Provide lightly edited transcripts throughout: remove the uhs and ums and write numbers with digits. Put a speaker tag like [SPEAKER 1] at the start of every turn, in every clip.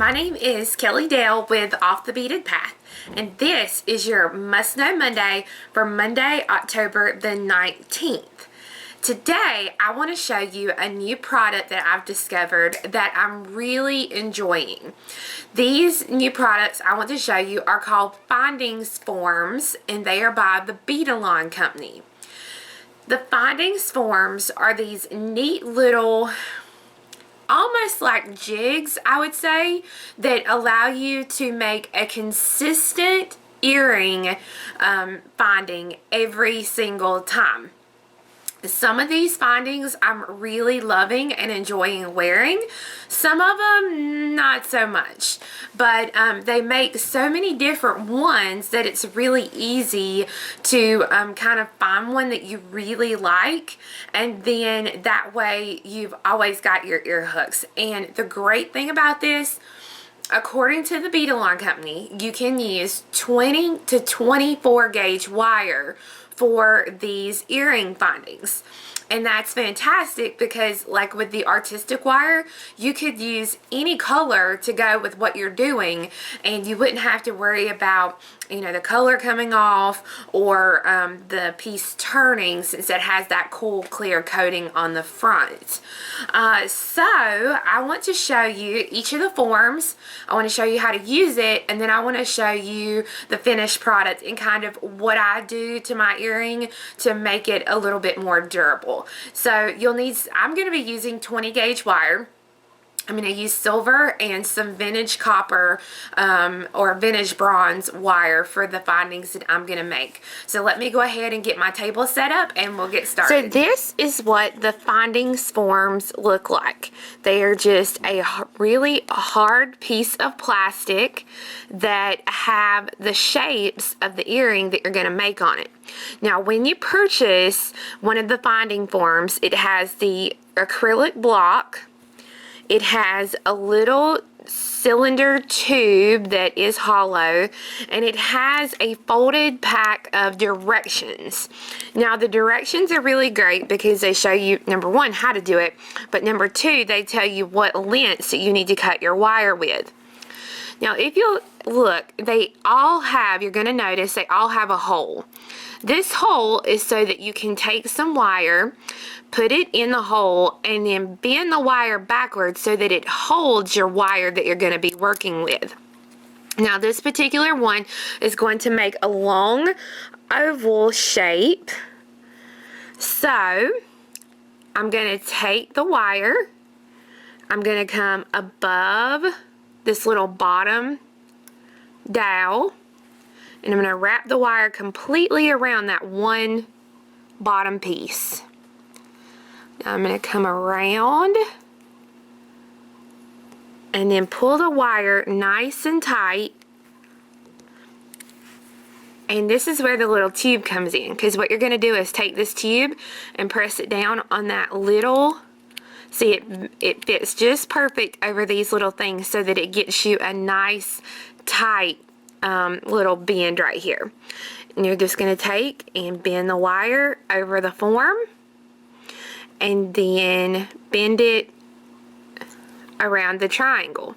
[SPEAKER 1] My name is Kelly Dale with Off the Beaded Path, and this is your Must Know Monday for Monday, October the 19th. Today, I want to show you a new product that I've discovered that I'm really enjoying. These new products I want to show you are called Findings Forms, and they are by the Bead-A-Lon Company. The Findings Forms are these neat little, almost like jigs, I would say, that allow you to make a consistent earring finding every single time. Some of these findings I'm really loving and enjoying wearing. Some of them not so much, but they make so many different ones that it's really easy to kind of find one that you really like, and then that way you've always got your ear hooks. And the great thing about this, according to the Bead-A-Lon Company, you can use 20 to 24 gauge wire for these earring findings. And that's fantastic because, like with the artistic wire, you could use any color to go with what you're doing, and you wouldn't have to worry about, you know, the color coming off or the piece turning, since it has that cool clear coating on the front. So I want to show you each of the forms. I want to show you how to use it, and then I want to show you the finished product and kind of what I do to my earring to make it a little bit more durable. So you'll need, I'm going to be using 20 gauge wire. I'm going to use silver and some vintage copper or vintage bronze wire for the findings that I'm going to make. So let me go ahead and get my table set up and we'll get started. So this is what the findings forms look like. They are just a really hard piece of plastic that have the shapes of the earring that you're going to make on it. Now, when you purchase one of the finding forms, it has the acrylic block. It has a little cylinder tube that is hollow, and it has a folded pack of directions. Now, the directions are really great because they show you, number one, how to do it, but number two, they tell you what lengths that you need to cut your wire with. Now, if you look, they all have, you're going to notice they all have a hole. This hole is so that you can take some wire, put it in the hole, and then bend the wire backwards so that it holds your wire that you're going to be working with. Now, this particular one is going to make a long oval shape. So, I'm going to take the wire, I'm going to come above this little bottom dowel, and I'm going to wrap the wire completely around that one bottom piece. Now I'm going to come around and then pull the wire nice and tight. And this is where the little tube comes in, because what you're going to do is take this tube and press it down on that little, see, it fits just perfect over these little things so that it gets you a nice tight little bend right here. And you're just going to take and bend the wire over the form and then bend it around the triangle.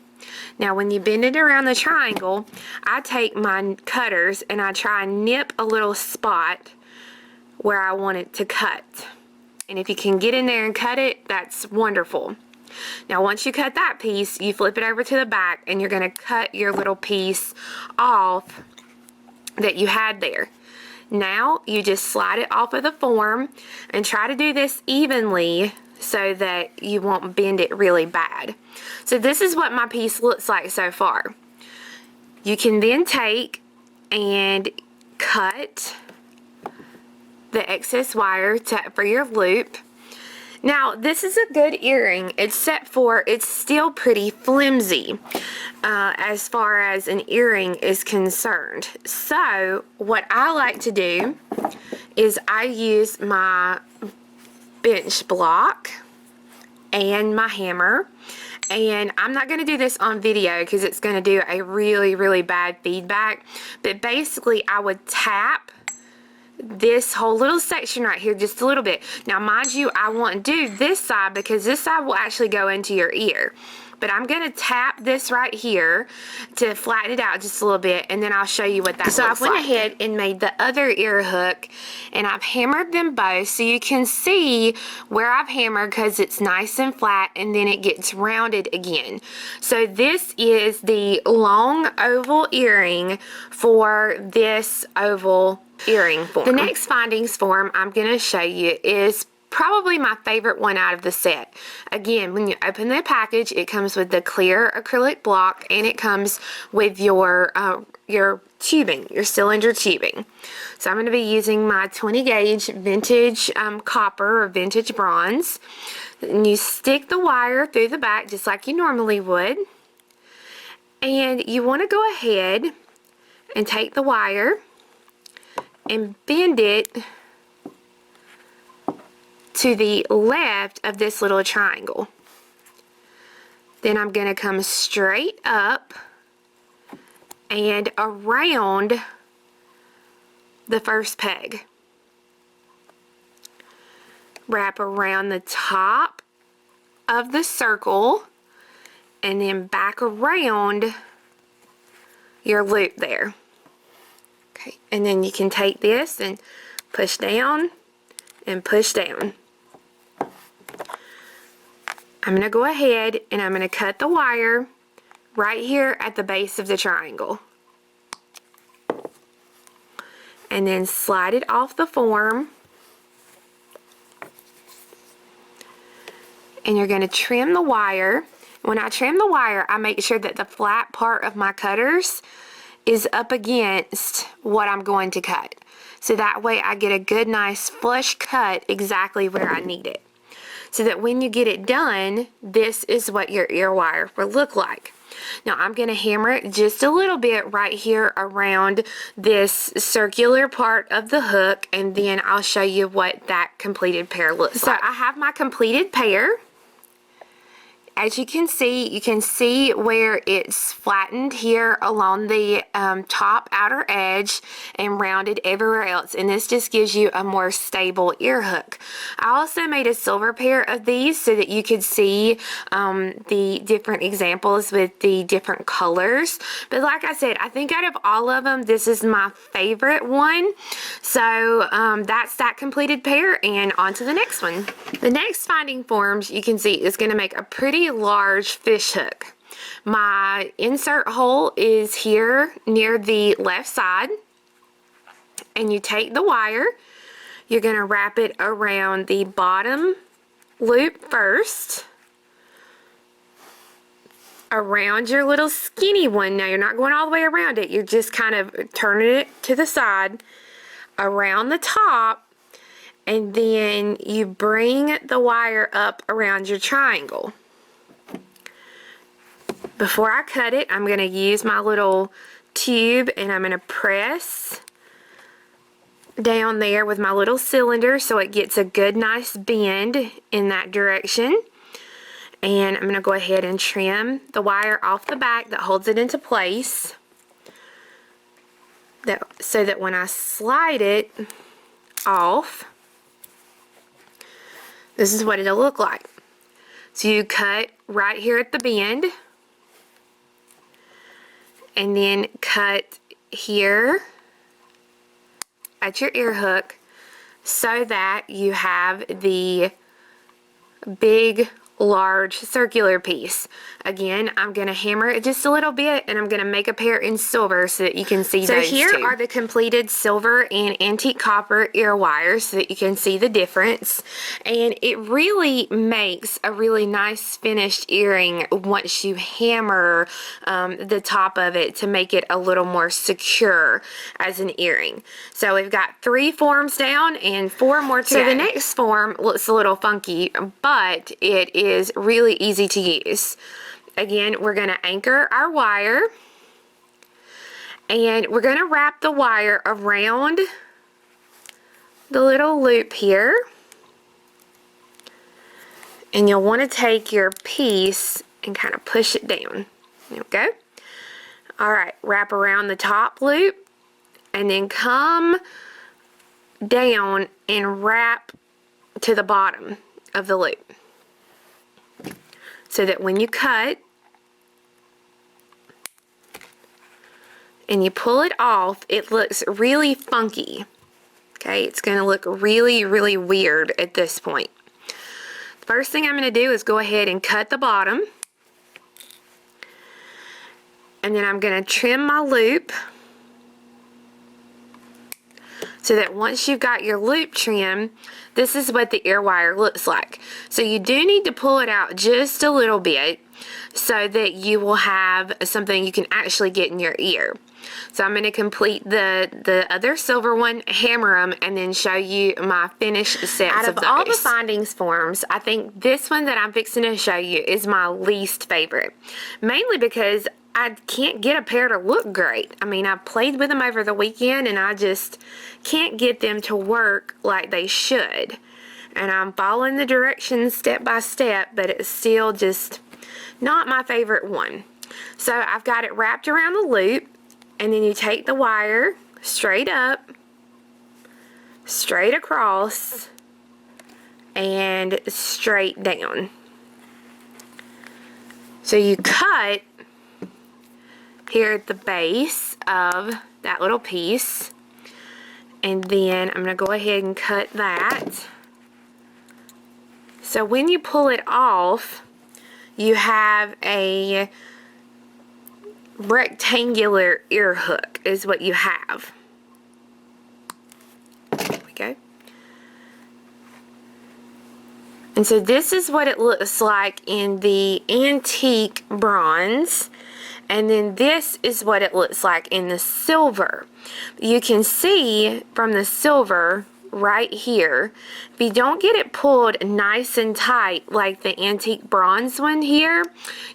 [SPEAKER 1] Now, when you bend it around the triangle, I take my cutters and I try and nip a little spot where I want it to cut. And if you can get in there and cut it, that's wonderful. Now, once you cut that piece, you flip it over to the back and you're going to cut your little piece off that you had there. Now, you just slide it off of the form and try to do this evenly so that you won't bend it really bad. So this is what my piece looks like so far. You can then take and cut the excess wire for your loop. Now, this is a good earring, except for it's still pretty flimsy as far as an earring is concerned. So, what I like to do is I use my bench block and my hammer. And I'm not going to do this on video because it's going to do a really, really bad feedback. But basically, I would tap this whole little section right here just a little bit. Now, mind you, I want to do this side because this side will actually go into your ear. But I'm going to tap this right here to flatten it out just a little bit, and then I'll show you what that looks like. So I went ahead and made the other ear hook, and I've hammered them both so you can see where I've hammered because it's nice and flat, and then it gets rounded again. So this is the long oval earring for this oval earring form. The next findings form I'm going to show you is probably my favorite one out of the set. Again, when you open the package, it comes with the clear acrylic block, and it comes with your tubing, your cylinder tubing. So I'm going to be using my 20 gauge vintage copper or vintage bronze. And you stick the wire through the back just like you normally would. And you want to go ahead and take the wire and bend it to the left of this little triangle. Then I'm going to come straight up and around the first peg. Wrap around the top of the circle and then back around your loop there. Okay, and then you can take this and push down and push down. I'm going to go ahead and I'm going to cut the wire right here at the base of the triangle. And then slide it off the form. And you're going to trim the wire. When I trim the wire, I make sure that the flat part of my cutters is up against what I'm going to cut. So that way I get a good, nice, flush cut exactly where I need it. So that when you get it done, this is what your ear wire will look like. Now I'm going to hammer it just a little bit right here around this circular part of the hook, and then I'll show you what that completed pair looks like. So I have my completed pair. As you can see where it's flattened here along the top outer edge and rounded everywhere else, and this just gives you a more stable ear hook. I also made a silver pair of these so that you could see the different examples with the different colors. But like I said, I think out of all of them, this is my favorite one. So that's that completed pair, and on to the next one. The next finding forms you can see is going to make a pretty large fish hook. My insert hole is here near the left side, and you take the wire, you're going to wrap it around the bottom loop first, around your little skinny one. Now you're not going all the way around it, you're just kind of turning it to the side, around the top, and then you bring the wire up around your triangle. Before I cut it, I'm going to use my little tube and I'm going to press down there with my little cylinder so it gets a good nice bend in that direction. And I'm going to go ahead and trim the wire off the back that holds it into place, so that when I slide it off, this is what it'll look like. So you cut right here at the bend, and then cut here at your ear hook so that you have the big, large circular piece. Again, I'm going to hammer it just a little bit, and I'm going to make a pair in silver so that you can see those two. So here are the completed silver and antique copper ear wires so that you can see the difference. And it really makes a really nice finished earring once you hammer the top of it to make it a little more secure as an earring. So we've got 3 forms down and 4 more to go. So the next form looks a little funky, but it is really easy to use. Again, we're going to anchor our wire, and we're going to wrap the wire around the little loop here, and you'll want to take your piece and kind of push it down. There we go. Alright, wrap around the top loop, and then come down and wrap to the bottom of the loop, so that when you cut, and you pull it off, it looks really funky. Okay, it's going to look really, really weird at this point. First thing I'm going to do is go ahead and cut the bottom. And then I'm going to trim my loop so that once you've got your loop trim, this is what the ear wire looks like. So you do need to pull it out just a little bit so that you will have something you can actually get in your ear. So I'm going to complete the other silver one, hammer them, and then show you my finished sets of those. Out of all the findings forms, I think this one that I'm fixing to show you is my least favorite. Mainly because I can't get a pair to look great. I mean, I played with them over the weekend and I just can't get them to work like they should. And I'm following the directions step by step, but it's still just not my favorite one. So I've got it wrapped around the loop, and then you take the wire straight up, straight across, and straight down. So you cut here at the base of that little piece, and then I'm going to go ahead and cut that. So when you pull it off, you have a rectangular ear hook is what you have. There we go. And so this is what it looks like in the antique bronze. And then this is what it looks like in the silver. You can see from the silver right here, if you don't get it pulled nice and tight like the antique bronze one here,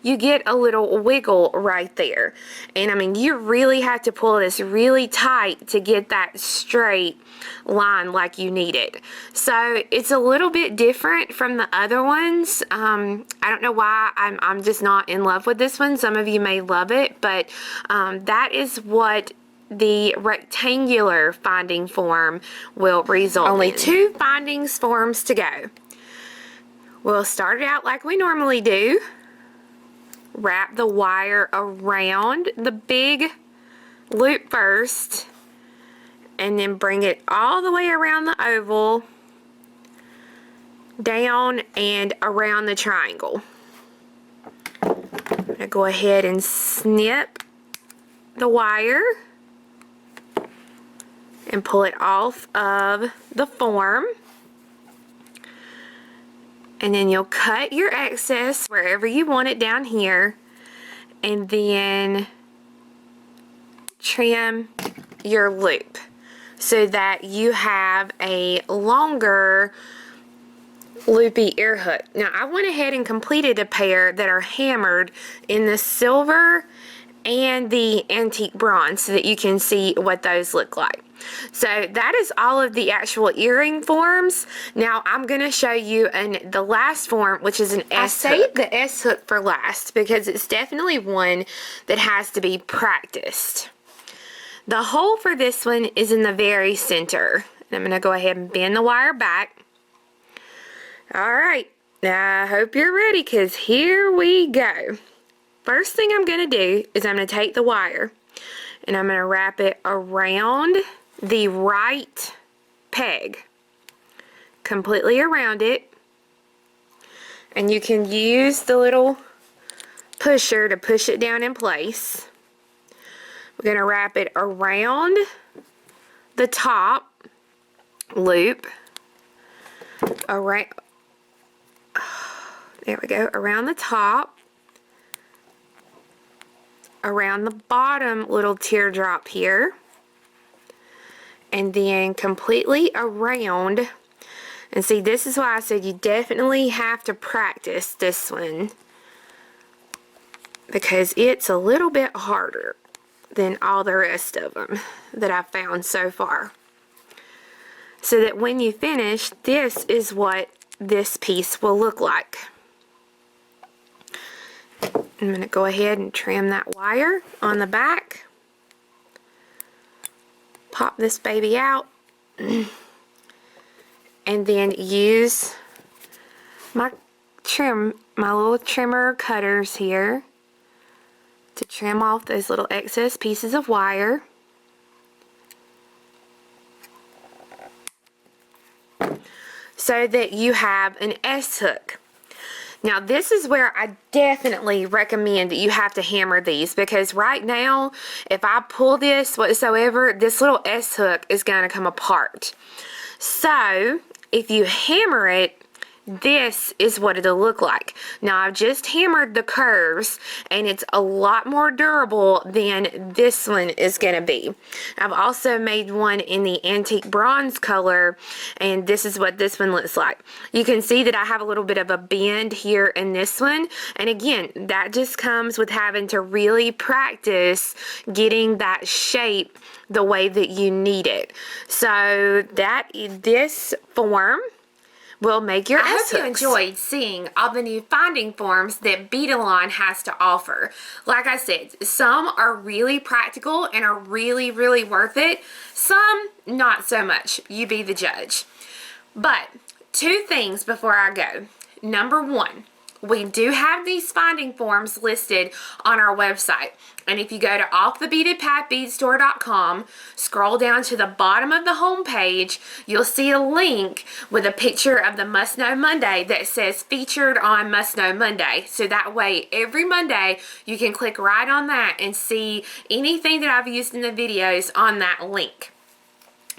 [SPEAKER 1] you get a little wiggle right there. And I mean, you really have to pull this really tight to get that straight line like you need it. So it's a little bit different from the other ones. I don't know why I'm just not in love with this one. Some of you may love it, but that is what the rectangular finding form will result in. Only 2 findings forms to go. We'll start it out like we normally do. Wrap the wire around the big loop first, and then bring it all the way around the oval, down and around the triangle. I'm going to go ahead and snip the wire and pull it off of the form. And then you'll cut your excess wherever you want it down here, and then trim your loop so that you have a longer loopy ear hook. Now I went ahead and completed a pair that are hammered in the silver and the antique bronze so that you can see what those look like. So that is all of the actual earring forms. Now I'm going to show you the last form, which is an S hook. I saved the S hook for last because it's definitely one that has to be practiced. The hole for this one is in the very center. I'm going to go ahead and bend the wire back. Alright, now I hope you're ready because here we go. First thing I'm going to do is I'm going to take the wire and I'm going to wrap it around the right peg, completely around it, and you can use the little pusher to push it down in place. We're going to wrap it around the top loop, around, there we go, around the top, around the bottom little teardrop here, and then completely around. And see, this is why I said you definitely have to practice this one, because it's a little bit harder than all the rest of them that I've found so far. So that when you finish, this is what this piece will look like. I'm going to go ahead and trim that wire on the back. Pop this baby out. And then use my little trimmer cutters here to trim off those little excess pieces of wire. So that you have an S-hook. Now this is where I definitely recommend that you have to hammer these, because right now if I pull this whatsoever, this little S-hook is going to come apart. So if you hammer it, this is what it'll look like. Now I've just hammered the curves and it's a lot more durable than this one is going to be. I've also made one in the antique bronze color, and this is what this one looks like. You can see that I have a little bit of a bend here in this one, and again, that just comes with having to really practice getting that shape the way that you need it. So this form will make your S-hooks. I hope you enjoyed seeing all the new finding forms that Bead-A-Line has to offer. Like I said, some are really practical and are really, really worth it. Some, not so much. You be the judge. But 2 things before I go. Number 1, we do have these finding forms listed on our website. And if you go to offthebeadedpathbeadstore.com, scroll down to the bottom of the home page, you'll see a link with a picture of the Must Know Monday that says featured on Must Know Monday. So that way, every Monday, you can click right on that and see anything that I've used in the videos on that link.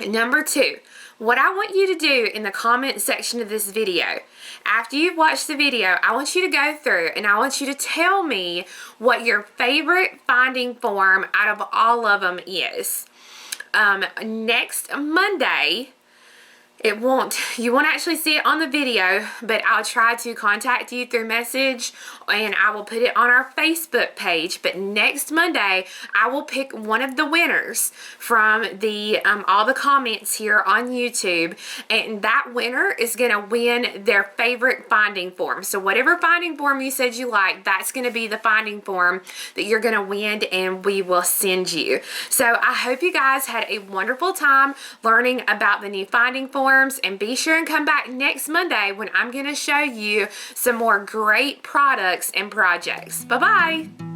[SPEAKER 1] Number 2, what I want you to do in the comment section of this video, after you've watched the video, I want you to go through and I want you to tell me what your favorite finding form out of all of them is. Next Monday, you won't actually see it on the video, but I'll try to contact you through message and I will put it on our Facebook page. But next Monday, I will pick one of the winners from the all the comments here on YouTube, and that winner is going to win their favorite finding form. So whatever finding form you said you like, that's going to be the finding form that you're going to win, and we will send you. So I hope you guys had a wonderful time learning about the new finding form. And be sure and come back next Monday when I'm going to show you some more great products and projects. Bye-bye.